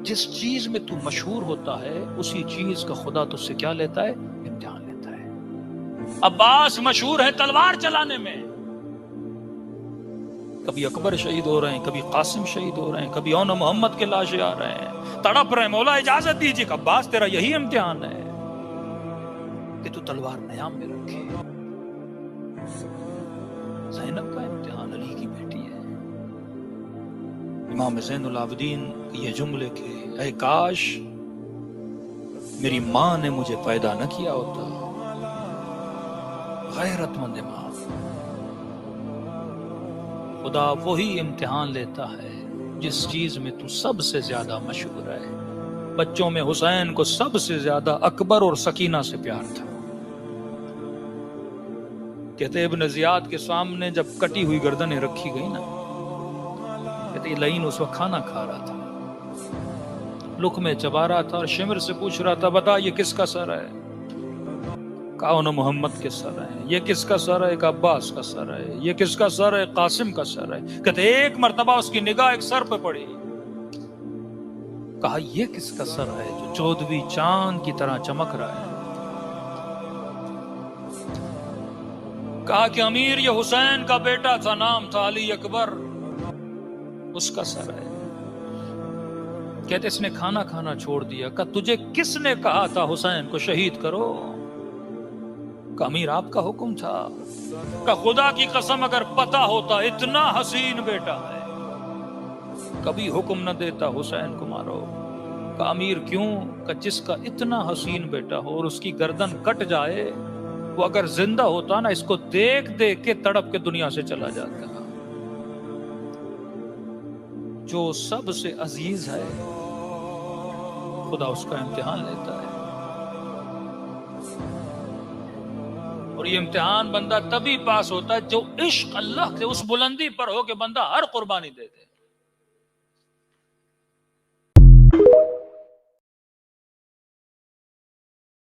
جس چیز میں تو مشہور ہوتا ہے اسی چیز کا خدا تجھ سے کیا لیتا ہے؟ امتحان لیتا ہے۔ عباس مشہور ہے تلوار چلانے میں، کبھی اکبر شہید ہو رہے ہیں، کبھی قاسم شہید ہو رہے ہیں، کبھی اون محمد کے لاشیں آ رہے ہیں، تڑپ رہے ہیں، مولا اجازت دیجیے کہ عباس تیرا یہی امتحان ہے کہ تو تلوار نیام میں رکھے۔ زینب کا امتحان علی کی بیٹی ہے۔ امام زین العابدین یہ جملے کہ اے کاش میری ماں نے مجھے پیدا نہ کیا ہوتا، غیرت مند ماں۔ خدا وہی امتحان لیتا ہے جس چیز میں تو سب سے زیادہ مشہور ہے۔ بچوں میں حسین کو سب سے زیادہ اکبر اور سکینہ سے پیار تھا۔ کہتے ابن زیاد کے سامنے جب کٹی ہوئی گردنیں رکھی گئی نا، کہتے یہ لعین اس وقت کھانا کھا رہا تھا، لقمے چبا رہا تھا اور شمر سے پوچھ رہا تھا بتا یہ کس کا سر ہے؟ کہا انہوں محمد کے سر ہے۔ یہ کس کا سر ہے؟ کہ عباس کا سر ہے۔ یہ کس کا سر ہے؟ قاسم کا سر ہے۔ کہتے ایک مرتبہ اس کی نگاہ ایک سر پہ پڑی، کہا یہ کس کا سر ہے جو 14ویں چاند کی طرح چمک رہا ہے؟ کہا کہ امیر یہ حسین کا بیٹا تھا، نام تھا علی اکبر، اس کا سر ہے۔ کہتے اس نے کھانا کھانا چھوڑ دیا۔ کہا تجھے کس نے کہا تھا حسین کو شہید کرو؟ کہ امیر آپ کا حکم تھا۔ کہ خدا کی قسم اگر پتہ ہوتا اتنا حسین بیٹا ہے کبھی حکم نہ دیتا حسین کو مارو۔ کہ امیر کیوں؟ کہ جس کا اتنا حسین بیٹا ہو اور اس کی گردن کٹ جائے، وہ اگر زندہ ہوتا نا اس کو دیکھ دیکھ کے تڑپ کے دنیا سے چلا جاتا۔ جو سب سے عزیز ہے خدا اس کا امتحان لیتا ہے، اور یہ امتحان بندہ تبھی پاس ہوتا ہے جو عشق اللہ سے اس بلندی پر ہو کہ بندہ ہر قربانی دے دے۔